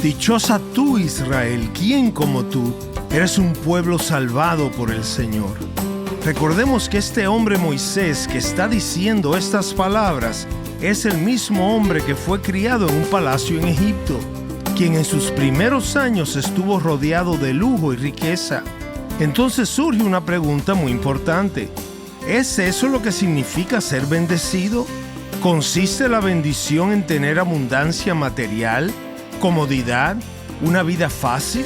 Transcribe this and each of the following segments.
Dichosa tú, Israel, ¿quién como tú? Eres un pueblo salvado por el Señor. Recordemos que este hombre Moisés que está diciendo estas palabras es el mismo hombre que fue criado en un palacio en Egipto, quien en sus primeros años estuvo rodeado de lujo y riqueza. Entonces surge una pregunta muy importante. ¿Es eso lo que significa ser bendecido? ¿Consiste la bendición en tener abundancia material, comodidad, una vida fácil?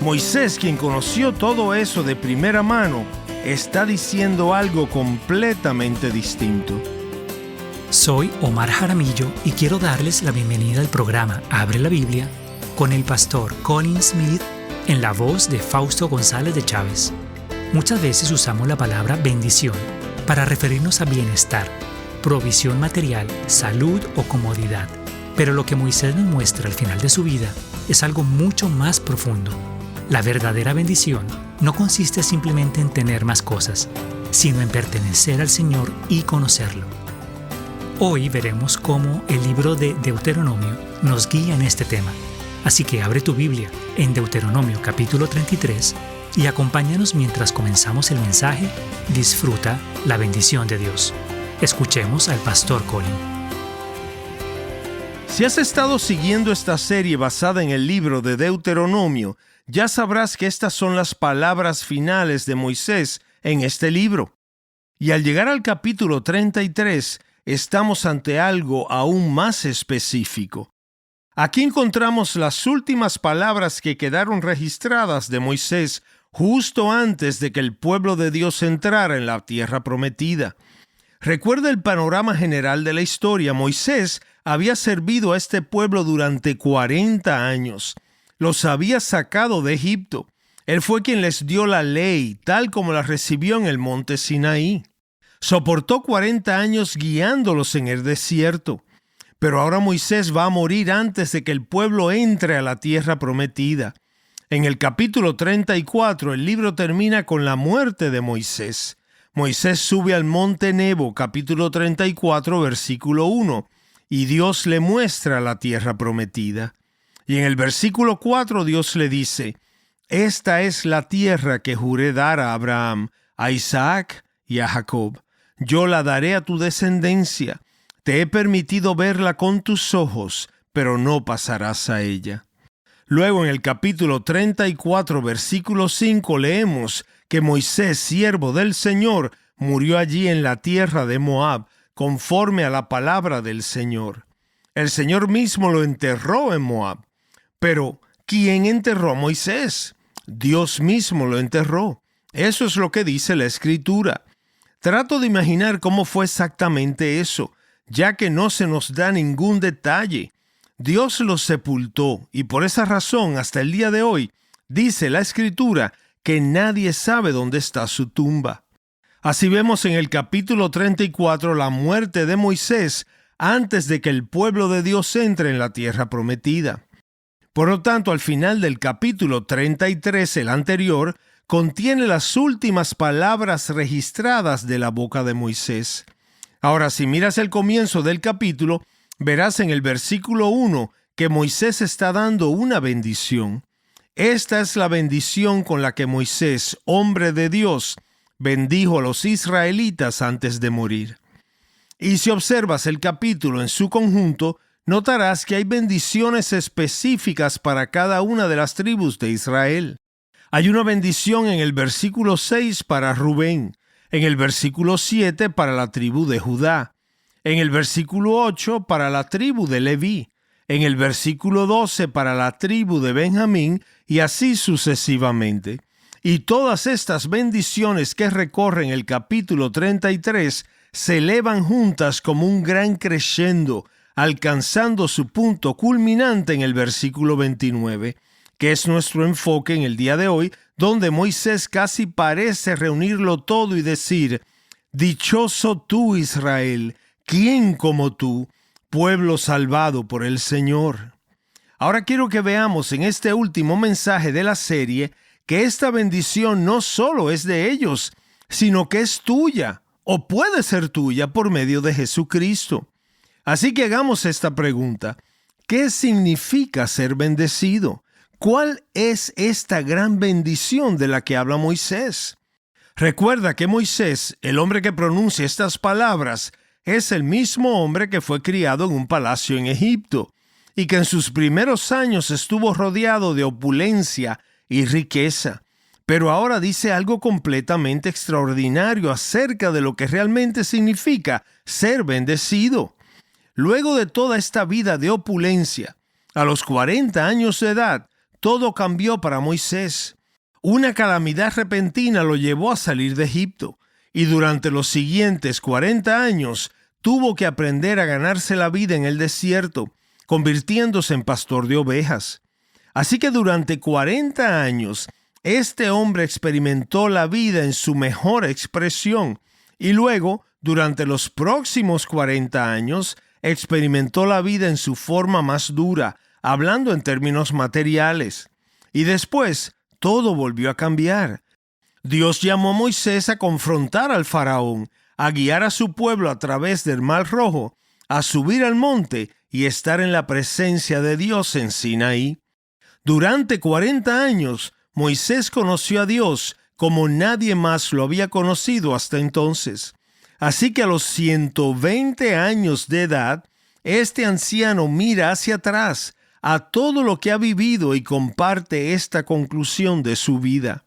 Moisés, quien conoció todo eso de primera mano, está diciendo algo completamente distinto. Soy Omar Jaramillo y quiero darles la bienvenida al programa Abre la Biblia con el pastor Colin Smith en la voz de Fausto González de Chávez. Muchas veces usamos la palabra bendición para referirnos a bienestar, provisión material, salud o comodidad. Pero lo que Moisés nos muestra al final de su vida es algo mucho más profundo. La verdadera bendición no consiste simplemente en tener más cosas, sino en pertenecer al Señor y conocerlo. Hoy veremos cómo el libro de Deuteronomio nos guía en este tema. Así que abre tu Biblia en Deuteronomio capítulo 33 y acompáñanos mientras comenzamos el mensaje. Disfruta la bendición de Dios. Escuchemos al pastor Colin. Si has estado siguiendo esta serie basada en el libro de Deuteronomio, ya sabrás que estas son las palabras finales de Moisés en este libro. Y al llegar al capítulo 33, estamos ante algo aún más específico. Aquí encontramos las últimas palabras que quedaron registradas de Moisés justo antes de que el pueblo de Dios entrara en la tierra prometida. Recuerda el panorama general de la historia. Moisés había servido a este pueblo durante 40 años. Los había sacado de Egipto. Él fue quien les dio la ley, tal como la recibió en el monte Sinaí. Soportó 40 años guiándolos en el desierto. Pero ahora Moisés va a morir antes de que el pueblo entre a la tierra prometida. En el capítulo 34, el libro termina con la muerte de Moisés. Moisés sube al monte Nebo, capítulo 34, versículo 1, y Dios le muestra la tierra prometida. Y en el versículo 4 Dios le dice: Esta es la tierra que juré dar a Abraham, a Isaac y a Jacob. Yo la daré a tu descendencia. Te he permitido verla con tus ojos, pero no pasarás a ella. Luego en el capítulo 34, versículo 5, leemos que Moisés, siervo del Señor, murió allí en la tierra de Moab, conforme a la palabra del Señor. El Señor mismo lo enterró en Moab. Pero, ¿quién enterró a Moisés? Dios mismo lo enterró. Eso es lo que dice la Escritura. Trato de imaginar cómo fue exactamente eso, ya que no se nos da ningún detalle. Dios lo sepultó y por esa razón, hasta el día de hoy, dice la Escritura que nadie sabe dónde está su tumba. Así vemos en el capítulo 34 la muerte de Moisés antes de que el pueblo de Dios entre en la tierra prometida. Por lo tanto, al final del capítulo 33, el anterior, contiene las últimas palabras registradas de la boca de Moisés. Ahora, si miras el comienzo del capítulo, verás en el versículo 1 que Moisés está dando una bendición. Esta es la bendición con la que Moisés, hombre de Dios, bendijo a los israelitas antes de morir. Y si observas el capítulo en su conjunto, notarás que hay bendiciones específicas para cada una de las tribus de Israel. Hay una bendición en el versículo 6 para Rubén, en el versículo 7 para la tribu de Judá, en el versículo 8 para la tribu de Leví, en el versículo 12 para la tribu de Benjamín y así sucesivamente. Y todas estas bendiciones que recorren el capítulo 33 se elevan juntas como un gran crescendo, alcanzando su punto culminante en el versículo 29, que es nuestro enfoque en el día de hoy, donde Moisés casi parece reunirlo todo y decir: Dichoso tú, Israel, ¿quién como tú, pueblo salvado por el Señor? Ahora quiero que veamos en este último mensaje de la serie que esta bendición no solo es de ellos, sino que es tuya, o puede ser tuya por medio de Jesucristo. Así que hagamos esta pregunta: ¿Qué significa ser bendecido? ¿Cuál es esta gran bendición de la que habla Moisés? Recuerda que Moisés, el hombre que pronuncia estas palabras, es el mismo hombre que fue criado en un palacio en Egipto y que en sus primeros años estuvo rodeado de opulencia y riqueza. Pero ahora dice algo completamente extraordinario acerca de lo que realmente significa ser bendecido. Luego de toda esta vida de opulencia, a los 40 años de edad, todo cambió para Moisés. Una calamidad repentina lo llevó a salir de Egipto, y durante los siguientes 40 años tuvo que aprender a ganarse la vida en el desierto, convirtiéndose en pastor de ovejas. Así que durante 40 años, este hombre experimentó la vida en su mejor expresión, y luego, durante los próximos 40 años, experimentó la vida en su forma más dura, hablando en términos materiales. Y después, todo volvió a cambiar. Dios llamó a Moisés a confrontar al faraón, a guiar a su pueblo a través del Mar Rojo, a subir al monte y estar en la presencia de Dios en Sinaí. Durante 40 años, Moisés conoció a Dios como nadie más lo había conocido hasta entonces. Así que a los 120 años de edad, este anciano mira hacia atrás a todo lo que ha vivido y comparte esta conclusión de su vida.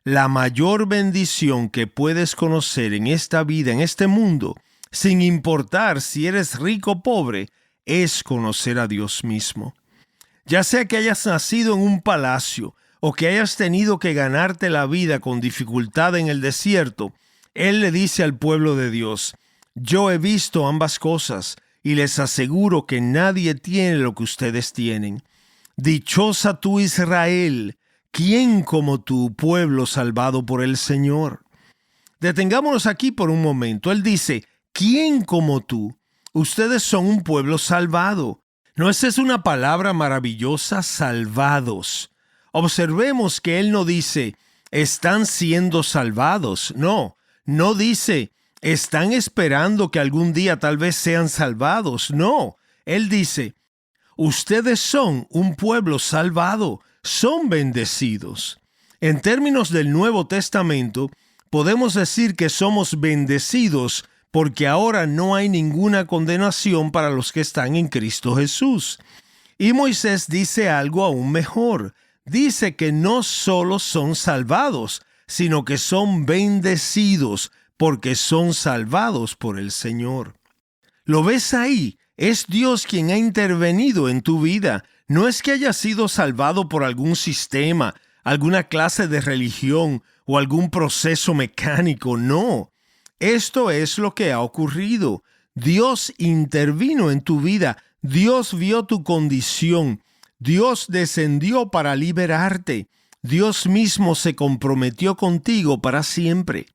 La mayor bendición que puedes conocer en esta vida, en este mundo, sin importar si eres rico o pobre, es conocer a Dios mismo. Ya sea que hayas nacido en un palacio o que hayas tenido que ganarte la vida con dificultad en el desierto, Él le dice al pueblo de Dios: yo he visto ambas cosas y les aseguro que nadie tiene lo que ustedes tienen. Dichosa tú, Israel, ¿quién como tu pueblo salvado por el Señor? Detengámonos aquí por un momento. Él dice: ¿quién como tú? Ustedes son un pueblo salvado. ¿No es esa una palabra maravillosa? Salvados. Observemos que Él no dice están siendo salvados. No dice están esperando que algún día tal vez sean salvados. No, Él dice ustedes son un pueblo salvado, son bendecidos. En términos del Nuevo Testamento, podemos decir que somos bendecidos porque ahora no hay ninguna condenación para los que están en Cristo Jesús. Y Moisés dice algo aún mejor. Dice que no solo son salvados, sino que son bendecidos porque son salvados por el Señor. ¿Lo ves ahí? Es Dios quien ha intervenido en tu vida. No es que hayas sido salvado por algún sistema, alguna clase de religión o algún proceso mecánico. No. Esto es lo que ha ocurrido. Dios intervino en tu vida. Dios vio tu condición. Dios descendió para liberarte. Dios mismo se comprometió contigo para siempre.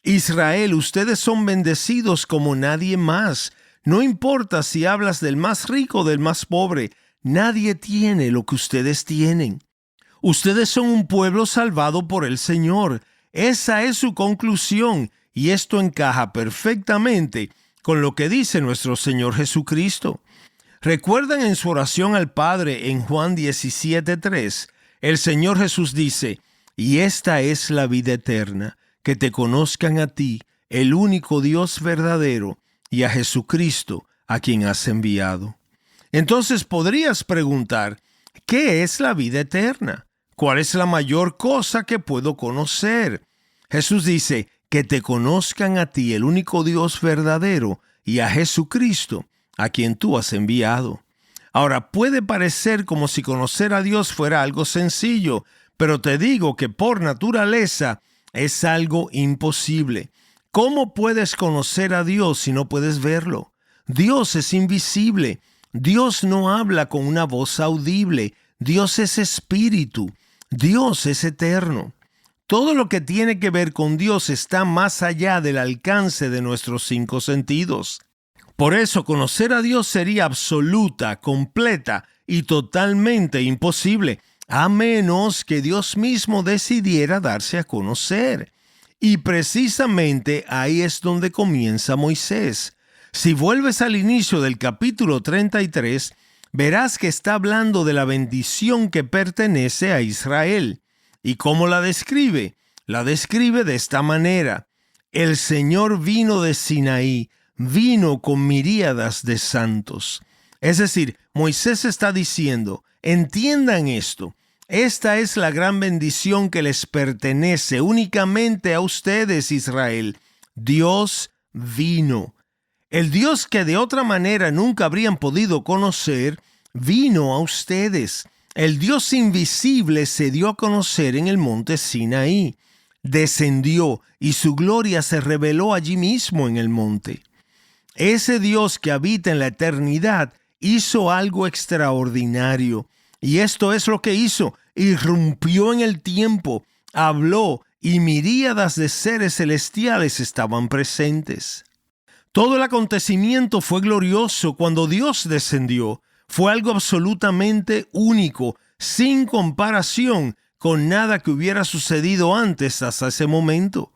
Israel, ustedes son bendecidos como nadie más. No importa si hablas del más rico o del más pobre, nadie tiene lo que ustedes tienen. Ustedes son un pueblo salvado por el Señor. Esa es su conclusión, y esto encaja perfectamente con lo que dice nuestro Señor Jesucristo. ¿Recuerdan en su oración al Padre en Juan 17:3? El Señor Jesús dice: y esta es la vida eterna, que te conozcan a ti, el único Dios verdadero, y a Jesucristo, a quien has enviado. Entonces podrías preguntar: ¿qué es la vida eterna? ¿Cuál es la mayor cosa que puedo conocer? Jesús dice: que te conozcan a ti, el único Dios verdadero, y a Jesucristo, a quien tú has enviado. Ahora, puede parecer como si conocer a Dios fuera algo sencillo, pero te digo que por naturaleza es algo imposible. ¿Cómo puedes conocer a Dios si no puedes verlo? Dios es invisible. Dios no habla con una voz audible. Dios es espíritu. Dios es eterno. Todo lo que tiene que ver con Dios está más allá del alcance de nuestros 5 sentidos. Por eso, conocer a Dios sería absoluta, completa y totalmente imposible, a menos que Dios mismo decidiera darse a conocer. Y precisamente ahí es donde comienza Moisés. Si vuelves al inicio del capítulo 33, verás que está hablando de la bendición que pertenece a Israel. ¿Y cómo la describe? La describe de esta manera: el Señor vino de Sinaí, vino con miríadas de santos. Es decir, Moisés está diciendo, entiendan esto, esta es la gran bendición que les pertenece únicamente a ustedes, Israel. Dios vino. El Dios que de otra manera nunca habrían podido conocer, vino a ustedes. El Dios invisible se dio a conocer en el monte Sinaí. Descendió y su gloria se reveló allí mismo en el monte. Ese Dios que habita en la eternidad hizo algo extraordinario. Y esto es lo que hizo: irrumpió en el tiempo, habló, y miríadas de seres celestiales estaban presentes. Todo el acontecimiento fue glorioso cuando Dios descendió. Fue algo absolutamente único, sin comparación con nada que hubiera sucedido antes hasta ese momento.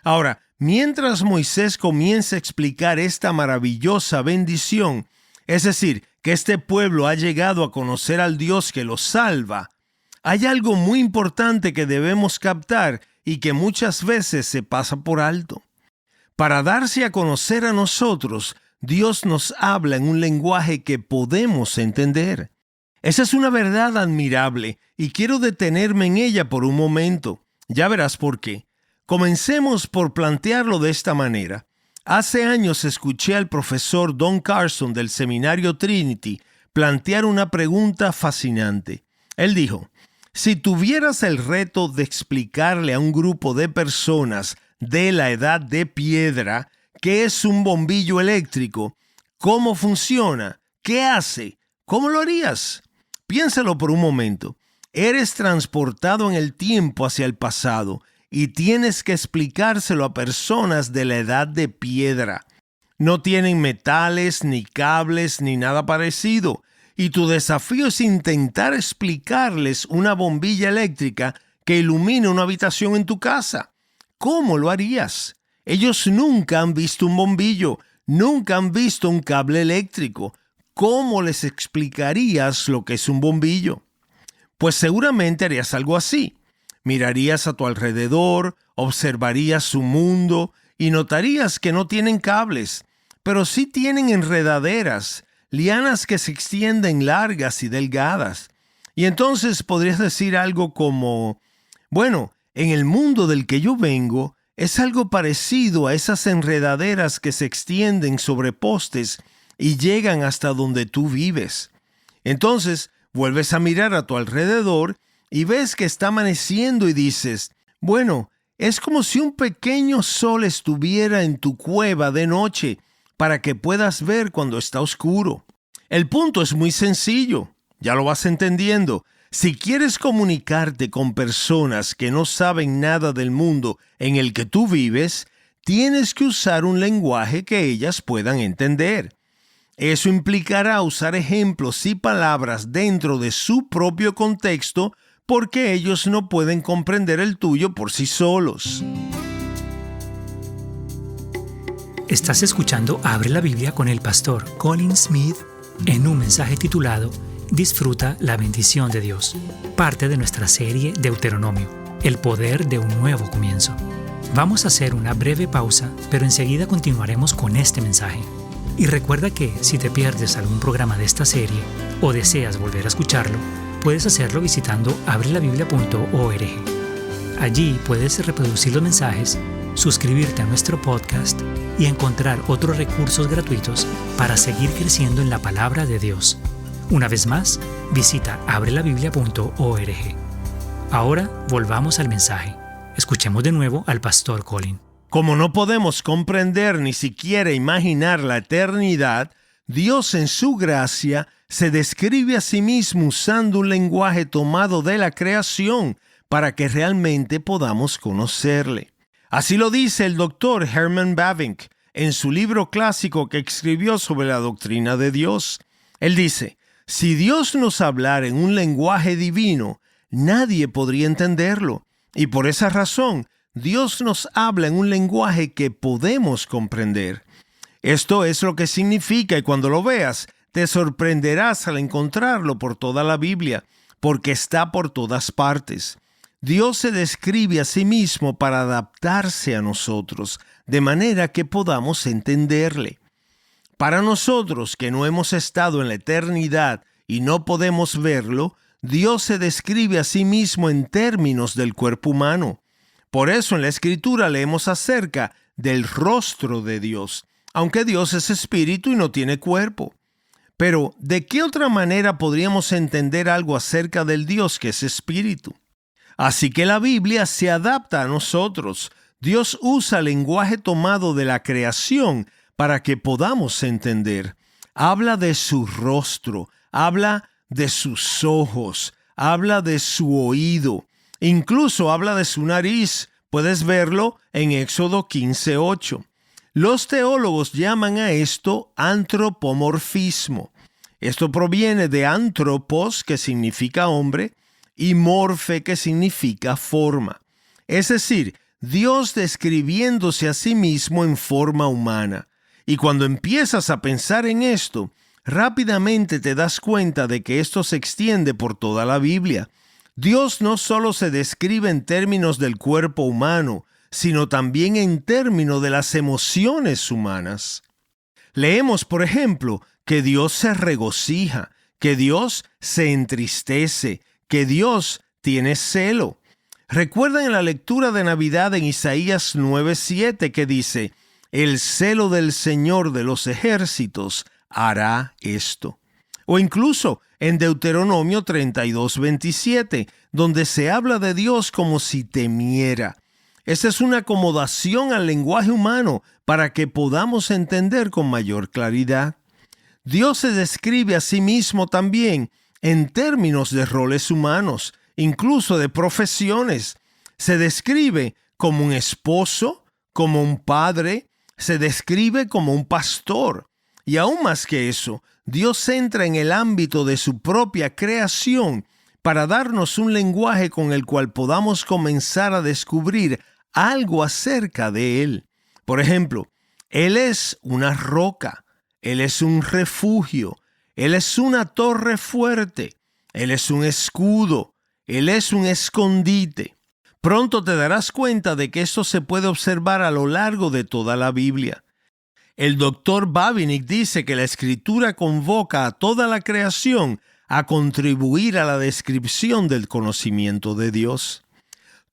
Ahora, mientras Moisés comienza a explicar esta maravillosa bendición, es decir, que este pueblo ha llegado a conocer al Dios que los salva, hay algo muy importante que debemos captar y que muchas veces se pasa por alto. Para darse a conocer a nosotros, Dios nos habla en un lenguaje que podemos entender. Esa es una verdad admirable y quiero detenerme en ella por un momento. Ya verás por qué. Comencemos por plantearlo de esta manera. Hace años escuché al profesor Don Carson del seminario Trinity plantear una pregunta fascinante. Él dijo: si tuvieras el reto de explicarle a un grupo de personas de la edad de piedra qué es un bombillo eléctrico, cómo funciona, qué hace, ¿cómo lo harías? Piénsalo por un momento. Eres transportado en el tiempo hacia el pasado y tienes que explicárselo a personas de la edad de piedra. No tienen metales, ni cables, ni nada parecido. Y tu desafío es intentar explicarles una bombilla eléctrica que ilumine una habitación en tu casa. ¿Cómo lo harías? Ellos nunca han visto un bombillo, nunca han visto un cable eléctrico. ¿Cómo les explicarías lo que es un bombillo? Pues seguramente harías algo así. Mirarías a tu alrededor, observarías su mundo y notarías que no tienen cables, pero sí tienen enredaderas, lianas que se extienden largas y delgadas. Y entonces podrías decir algo como: bueno, en el mundo del que yo vengo es algo parecido a esas enredaderas que se extienden sobre postes y llegan hasta donde tú vives. Entonces vuelves a mirar a tu alrededor y ves que está amaneciendo y dices: bueno, es como si un pequeño sol estuviera en tu cueva de noche para que puedas ver cuando está oscuro. El punto es muy sencillo, ya lo vas entendiendo. Si quieres comunicarte con personas que no saben nada del mundo en el que tú vives, tienes que usar un lenguaje que ellas puedan entender. Eso implicará usar ejemplos y palabras dentro de su propio contexto porque ellos no pueden comprender el tuyo por sí solos. Estás escuchando Abre la Biblia con el pastor Colin Smith en un mensaje titulado Disfruta la bendición de Dios, parte de nuestra serie Deuteronomio, el poder de un nuevo comienzo. Vamos a hacer una breve pausa, pero enseguida continuaremos con este mensaje. Y recuerda que si te pierdes algún programa de esta serie o deseas volver a escucharlo, puedes hacerlo visitando abrelabiblia.org. Allí puedes reproducir los mensajes, suscribirte a nuestro podcast y encontrar otros recursos gratuitos para seguir creciendo en la palabra de Dios. Una vez más, visita abrelabiblia.org. Ahora volvamos al mensaje. Escuchemos de nuevo al pastor Colin. Como no podemos comprender ni siquiera imaginar la eternidad, Dios en su gracia se describe a sí mismo usando un lenguaje tomado de la creación para que realmente podamos conocerle. Así lo dice el doctor Herman Bavinck en su libro clásico que escribió sobre la doctrina de Dios. Él dice: si Dios nos hablara en un lenguaje divino, nadie podría entenderlo. Y por esa razón, Dios nos habla en un lenguaje que podemos comprender. Esto es lo que significa, y cuando lo veas, Te sorprenderás al encontrarlo por toda la Biblia, porque está por todas partes. Dios se describe a sí mismo para adaptarse a nosotros, de manera que podamos entenderle. Para nosotros que no hemos estado en la eternidad y no podemos verlo, Dios se describe a sí mismo en términos del cuerpo humano. Por eso en la Escritura leemos acerca del rostro de Dios, aunque Dios es espíritu y no tiene cuerpo. Pero, ¿de qué otra manera podríamos entender algo acerca del Dios que es espíritu? Así que la Biblia se adapta a nosotros. Dios usa lenguaje tomado de la creación para que podamos entender. Habla de su rostro, habla de sus ojos, habla de su oído, incluso habla de su nariz. Puedes verlo en Éxodo 15:8. Los teólogos llaman a esto antropomorfismo. Esto proviene de antropos, que significa hombre, y morfe, que significa forma. Es decir, Dios describiéndose a sí mismo en forma humana. Y cuando empiezas a pensar en esto, rápidamente te das cuenta de que esto se extiende por toda la Biblia. Dios no solo se describe en términos del cuerpo humano, sino también en términos de las emociones humanas. Leemos, por ejemplo, que Dios se regocija, que Dios se entristece, que Dios tiene celo. Recuerdan en la lectura de Navidad en Isaías 9:7 que dice: el celo del Señor de los ejércitos hará esto. O incluso en Deuteronomio 32:27, donde se habla de Dios como si temiera. Esa es una acomodación al lenguaje humano para que podamos entender con mayor claridad. Dios se describe a sí mismo también en términos de roles humanos, incluso de profesiones. Se describe como un esposo, como un padre, se describe como un pastor. Y aún más que eso, Dios entra en el ámbito de su propia creación para darnos un lenguaje con el cual podamos comenzar a descubrir algo acerca de Él. Por ejemplo, Él es una roca, Él es un refugio, Él es una torre fuerte, Él es un escudo, Él es un escondite. Pronto te darás cuenta de que esto se puede observar a lo largo de toda la Biblia. El doctor Bavinck dice que la Escritura convoca a toda la creación a contribuir a la descripción del conocimiento de Dios.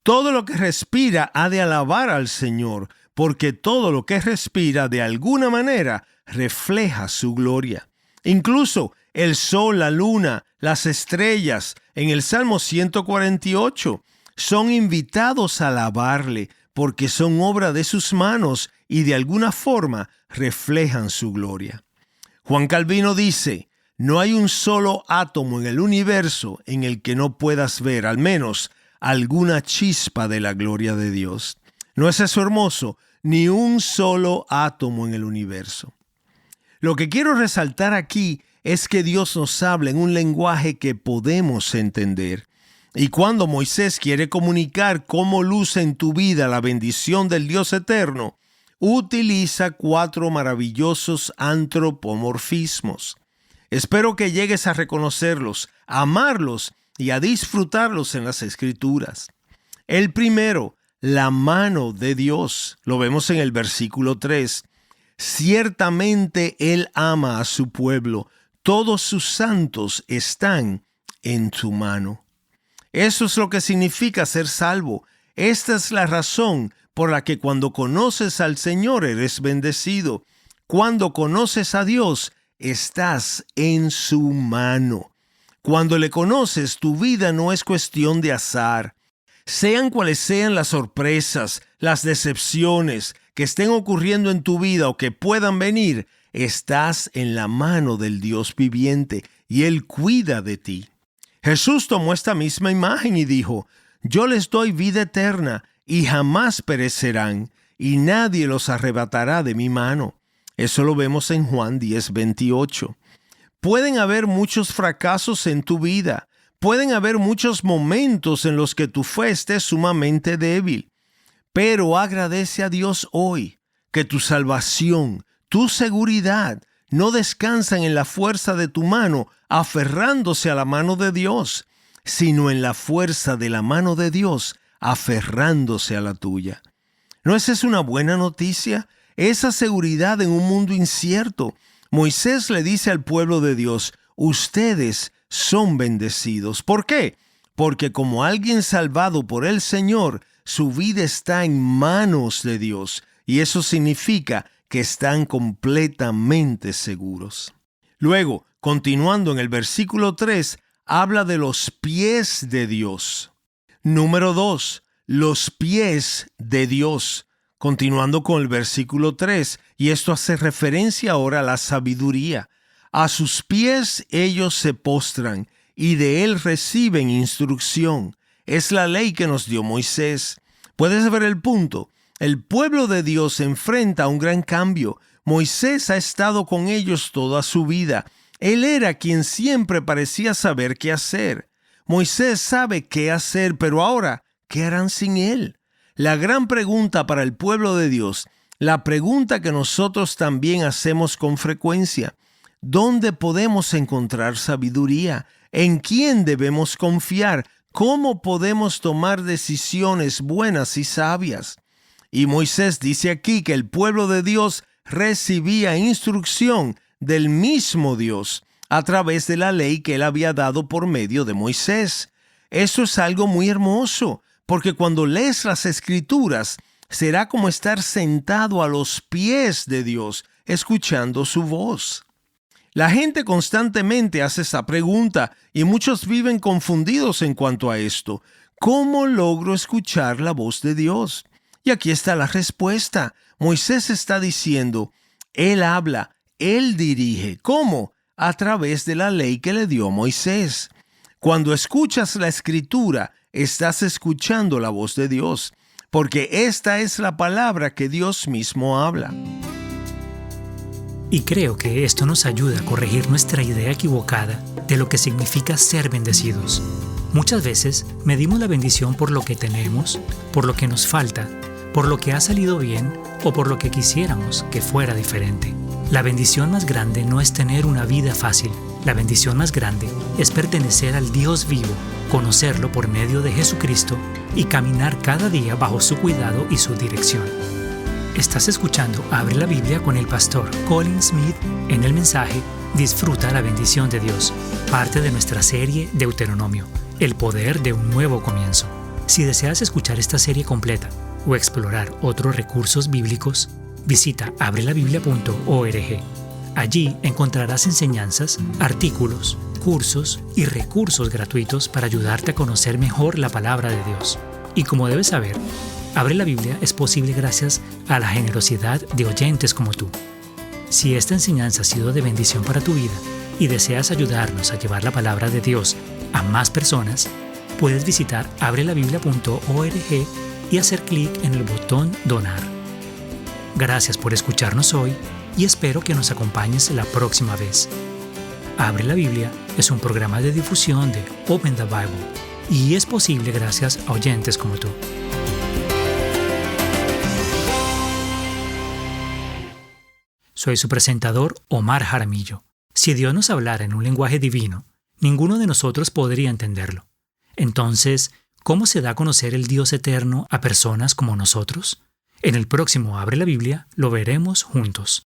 Todo lo que respira ha de alabar al Señor, porque todo lo que respira de alguna manera refleja su gloria. Incluso el sol, la luna, las estrellas, en el Salmo 148, son invitados a alabarle, porque son obra de sus manos y de alguna forma reflejan su gloria. Juan Calvino dice: no hay un solo átomo en el universo en el que no puedas ver, al menos, alguna chispa de la gloria de Dios. ¿No es eso hermoso? Ni un solo átomo en el universo. Lo que quiero resaltar aquí es que Dios nos habla en un lenguaje que podemos entender. Y cuando Moisés quiere comunicar cómo luce en tu vida la bendición del Dios eterno, utiliza 4 maravillosos antropomorfismos. Espero que llegues a reconocerlos, a amarlos y a disfrutarlos en las Escrituras. El primero, la mano de Dios. Lo vemos en el versículo 3. Ciertamente Él ama a su pueblo. Todos sus santos están en su mano. Eso es lo que significa ser salvo. Esta es la razón por la que cuando conoces al Señor eres bendecido. Cuando conoces a Dios, estás en su mano. Cuando le conoces, tu vida no es cuestión de azar. Sean cuales sean las sorpresas, las decepciones que estén ocurriendo en tu vida o que puedan venir, estás en la mano del Dios viviente y Él cuida de ti. Jesús tomó esta misma imagen y dijo: yo les doy vida eterna y jamás perecerán, y nadie los arrebatará de mi mano. Eso lo vemos en Juan 10:28. Pueden haber muchos fracasos en tu vida. Pueden haber muchos momentos en los que tu fe esté sumamente débil. Pero agradece a Dios hoy que tu salvación, tu seguridad, no descansan en la fuerza de tu mano, aferrándose a la mano de Dios, sino en la fuerza de la mano de Dios, aferrándose a la tuya. ¿No es esa una buena noticia? Esa seguridad en un mundo incierto. Moisés le dice al pueblo de Dios, ustedes son bendecidos. ¿Por qué? Porque como alguien salvado por el Señor, su vida está en manos de Dios, y eso significa que están completamente seguros. Luego, continuando en el versículo 3, habla de los pies de Dios. Número 2, los pies de Dios. Continuando con el versículo 3, y esto hace referencia ahora a la sabiduría. A sus pies ellos se postran, y de él reciben instrucción. Es la ley que nos dio Moisés. ¿Puedes ver el punto? El pueblo de Dios se enfrenta a un gran cambio. Moisés ha estado con ellos toda su vida. Él era quien siempre parecía saber qué hacer. Moisés sabe qué hacer, pero ahora, ¿qué harán sin él? La gran pregunta para el pueblo de Dios, la pregunta que nosotros también hacemos con frecuencia: ¿dónde podemos encontrar sabiduría? ¿En quién debemos confiar? ¿Cómo podemos tomar decisiones buenas y sabias? Y Moisés dice aquí que el pueblo de Dios recibía instrucción del mismo Dios a través de la ley que él había dado por medio de Moisés. Eso es algo muy hermoso, porque cuando lees las Escrituras, será como estar sentado a los pies de Dios, escuchando su voz. La gente constantemente hace esa pregunta y muchos viven confundidos en cuanto a esto. ¿Cómo logro escuchar la voz de Dios? Y aquí está la respuesta. Moisés está diciendo, Él habla, Él dirige. ¿Cómo? A través de la ley que le dio Moisés. Cuando escuchas la Escritura, estás escuchando la voz de Dios, porque esta es la palabra que Dios mismo habla. Y creo que esto nos ayuda a corregir nuestra idea equivocada de lo que significa ser bendecidos. Muchas veces medimos la bendición por lo que tenemos, por lo que nos falta, por lo que ha salido bien o por lo que quisiéramos que fuera diferente. La bendición más grande no es tener una vida fácil. La bendición más grande es pertenecer al Dios vivo, conocerlo por medio de Jesucristo y caminar cada día bajo su cuidado y su dirección. Estás escuchando Abre la Biblia con el pastor Colin Smith en el mensaje Disfruta la bendición de Dios, parte de nuestra serie Deuteronomio, el poder de un nuevo comienzo. Si deseas escuchar esta serie completa o explorar otros recursos bíblicos, visita abrelabiblia.org. Allí encontrarás enseñanzas, artículos, cursos y recursos gratuitos para ayudarte a conocer mejor la palabra de Dios. Y como debes saber, Abre la Biblia es posible gracias a la generosidad de oyentes como tú. Si esta enseñanza ha sido de bendición para tu vida y deseas ayudarnos a llevar la palabra de Dios a más personas, puedes visitar abrelabiblia.org y hacer clic en el botón Donar. Gracias por escucharnos hoy y espero que nos acompañes la próxima vez. Abre la Biblia es un programa de difusión de Open the Bible y es posible gracias a oyentes como tú. Soy su presentador, Omar Jaramillo. Si Dios nos hablara en un lenguaje divino, ninguno de nosotros podría entenderlo. Entonces, ¿cómo se da a conocer el Dios eterno a personas como nosotros? En el próximo Abre la Biblia lo veremos juntos.